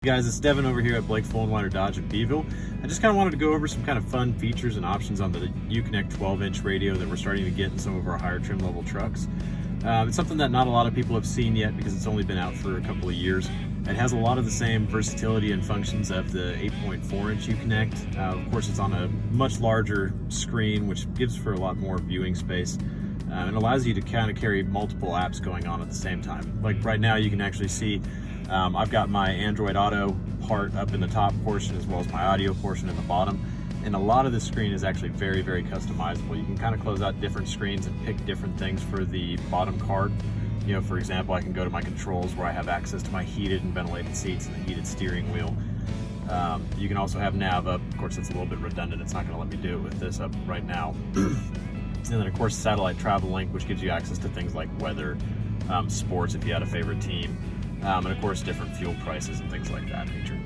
Hey guys, it's Devin over here at Blake Full-and-Wider Dodge in Beeville. I just kind of wanted to go over some kind of fun features and options on the UConnect 12-inch radio that we're starting to get in some of our higher trim level trucks. It's something that not a lot of people have seen yet because it's only been out for a couple of years. It has a lot of the same versatility and functions of the 8.4-inch UConnect. Of course, it's on a much larger screen, which gives for a lot more viewing space. And allows you to kind of carry multiple apps going on at the same time. Like right now, you can actually see I've got my Android Auto part up in the top portion as well as my audio portion in the bottom. And a lot of the screen is actually very, very customizable. You can kind of close out different screens and pick different things for the bottom card. You know, for example, I can go to my controls where I have access to my heated and ventilated seats and the heated steering wheel. You can also have nav up. Of course, it's a little bit redundant. It's not going to let me do it with this up right now. And then, of course, satellite travel link, which gives you access to things like weather, sports if you had a favorite team. And of course different fuel prices and things like that nature.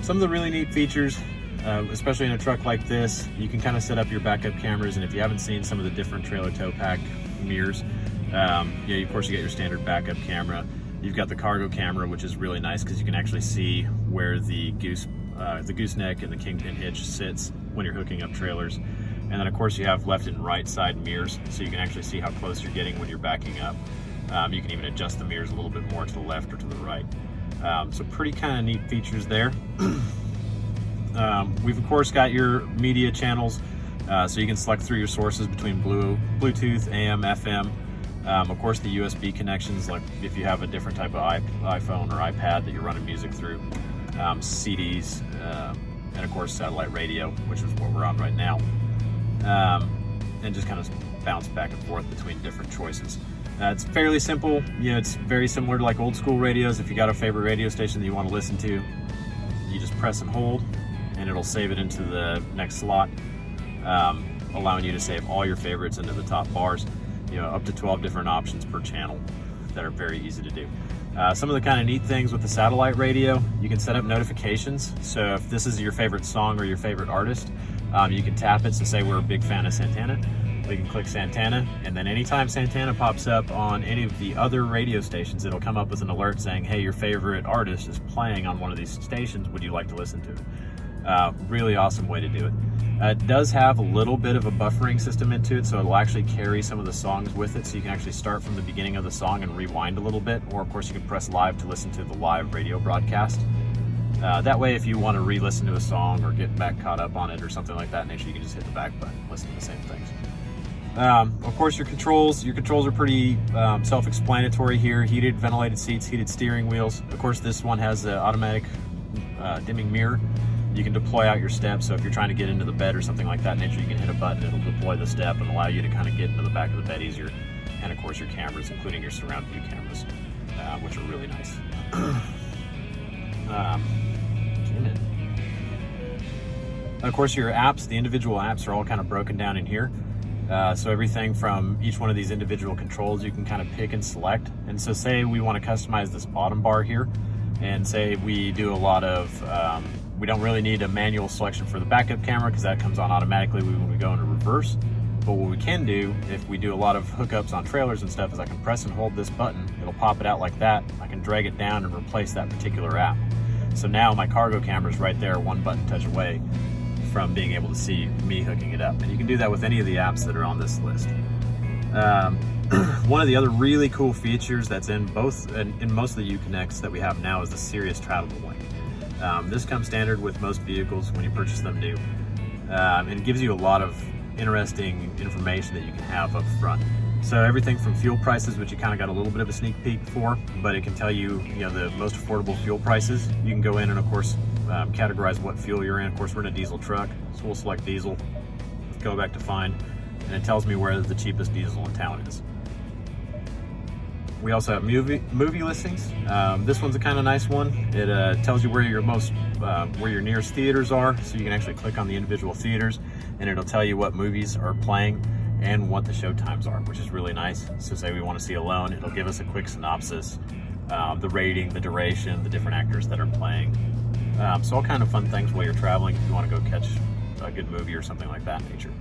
Some of the really neat features, especially in a truck like this, you can kind of set up your backup cameras, and if you haven't seen some of the different trailer tow pack mirrors, of course you get your standard backup camera. You've got the cargo camera, which is really nice because you can actually see where the gooseneck and the kingpin hitch sits when you're hooking up trailers. And then of course you have left and right side mirrors, so you can actually see how close you're getting when you're backing up. You can even adjust the mirrors a little bit more to the left or to the right. So pretty kind of neat features there. We've of course got your media channels, so you can select through your sources between Bluetooth, AM, FM. Of course the USB connections, like if you have a different type of iPhone or iPad that you're running music through, CDs, and of course satellite radio, which is what we're on right now. And just kind of bounce back and forth between different choices. It's fairly simple. You know, it's very similar to like old school radios. If you got a favorite radio station that you want to listen to, you just press and hold and it'll save it into the next slot, allowing you to save all your favorites into the top bars. You know, up to 12 different options per channel that are very easy to do. Some of the kind of neat things with the satellite radio, you can set up notifications. So if this is your favorite song or your favorite artist, you can tap it. So say we're a big fan of Santana, we can click Santana, and then anytime Santana pops up on any of the other radio stations, it'll come up with an alert saying, hey, your favorite artist is playing on one of these stations, would you like to listen to it? Really awesome way to do it. It does have a little bit of a buffering system into it, so it'll actually carry some of the songs with it, so you can actually start from the beginning of the song and rewind a little bit, or of course you can press live to listen to the live radio broadcast. That way, if you want to re-listen to a song or get back caught up on it or something like that nature, you can just hit the back button and listen to the same things. Of course, your controls are pretty self-explanatory here. Heated, ventilated seats, heated steering wheels. Of course, this one has the automatic dimming mirror. You can deploy out your steps, so if you're trying to get into the bed or something like that nature, you can hit a button, it'll deploy the step and allow you to kind of get into the back of the bed easier. And of course, your cameras, including your surround view cameras, which are really nice. Of course, your apps, the individual apps are all kind of broken down in here. So everything from each one of these individual controls you can kind of pick and select. And so say we want to customize this bottom bar here, and say we do a lot of, we don't really need a manual selection for the backup camera because that comes on automatically when we go into reverse. But what we can do, if we do a lot of hookups on trailers and stuff, is I can press and hold this button, it'll pop it out like that. I can drag it down and replace that particular app. So now my cargo camera is right there, one button touch away from being able to see me hooking it up. And you can do that with any of the apps that are on this list. One of the other really cool features that's in most of the UConnects that we have now is the Sirius travel link. This comes standard with most vehicles when you purchase them new. And it gives you a lot of interesting information that you can have up front. So everything from fuel prices, which you kind of got a little bit of a sneak peek for, but it can tell you, the most affordable fuel prices. You can go in and of course categorize what fuel you're in. Of course, we're in a diesel truck, so we'll select diesel, go back to find, and it tells me where the cheapest diesel in town is. We also have movie listings. This one's a kind of nice one. It tells you where your nearest theaters are, so you can actually click on the individual theaters, and it'll tell you what movies are playing and what the show times are, which is really nice. So say we want to see Alone, it'll give us a quick synopsis, the rating, the duration, the different actors that are playing. So all kind of fun things while you're traveling if you want to go catch a good movie or something like that nature.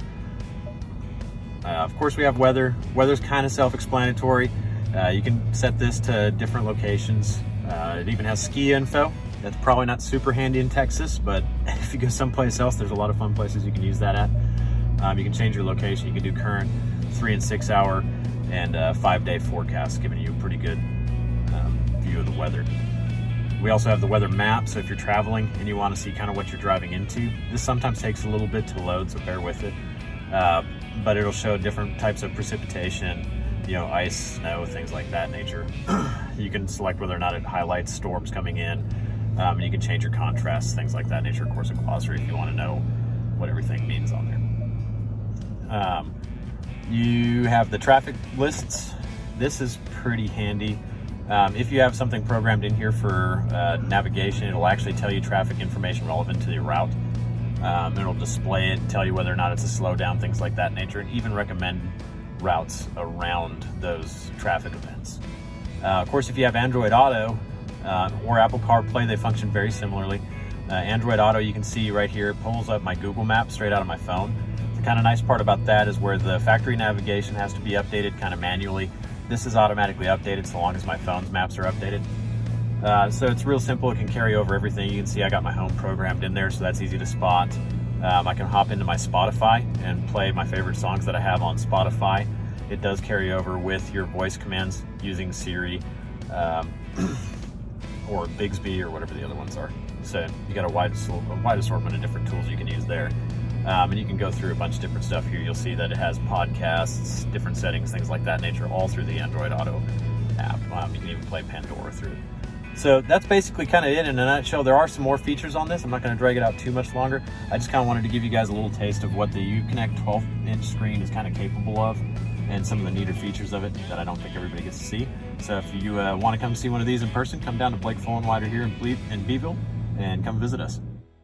Of course, we have weather. Weather's kind of self-explanatory. You can set this to different locations. It even has ski info, That's probably not super handy in Texas, but if you go someplace else, there's a lot of fun places you can use that at. You can change your location. You can do current 3 and 6 hour and 5-day forecasts, giving you a pretty good view of the weather. We also have the weather map, so if you're traveling and you want to see kind of what you're driving into, this sometimes takes a little bit to load, so bear with it. But it'll show different types of precipitation, ice, snow, things like that nature. You can select whether or not it highlights storms coming in, and you can change your contrasts, things like that nature. Of course, a glossary if you want to know what everything means on there. You have the traffic lists. This is pretty handy. If you have something programmed in here for navigation, it'll actually tell you traffic information relevant to your route. It'll display it, tell you whether or not it's a slowdown, things like that nature, and even recommend routes around those traffic events. Of course, if you have Android Auto or Apple CarPlay, they function very similarly. Android Auto, you can see right here, it pulls up my Google Maps straight out of my phone. The kind of nice part about that is where the factory navigation has to be updated kind of manually. This is automatically updated so long as my phone's maps are updated. So it's real simple. It can carry over everything. You can see I got my home programmed in there, so that's easy to spot. I can hop into my Spotify and play my favorite songs that I have on Spotify. It does carry over with your voice commands using Siri or Bixby or whatever the other ones are. So you got a wide assortment of different tools you can use there. And you can go through a bunch of different stuff here. You'll see that it has podcasts, different settings, things like that nature, all through the Android Auto app. You can even play Pandora through it. So that's basically kind of it in a nutshell. There are some more features on this. I'm not going to drag it out too much longer. I just kind of wanted to give you guys a little taste of what the UConnect 12-inch screen is kind of capable of and some of the neater features of it that I don't think everybody gets to see. So if you want to come see one of these in person, come down to Blake Fullenwider here in Beeville and come visit us.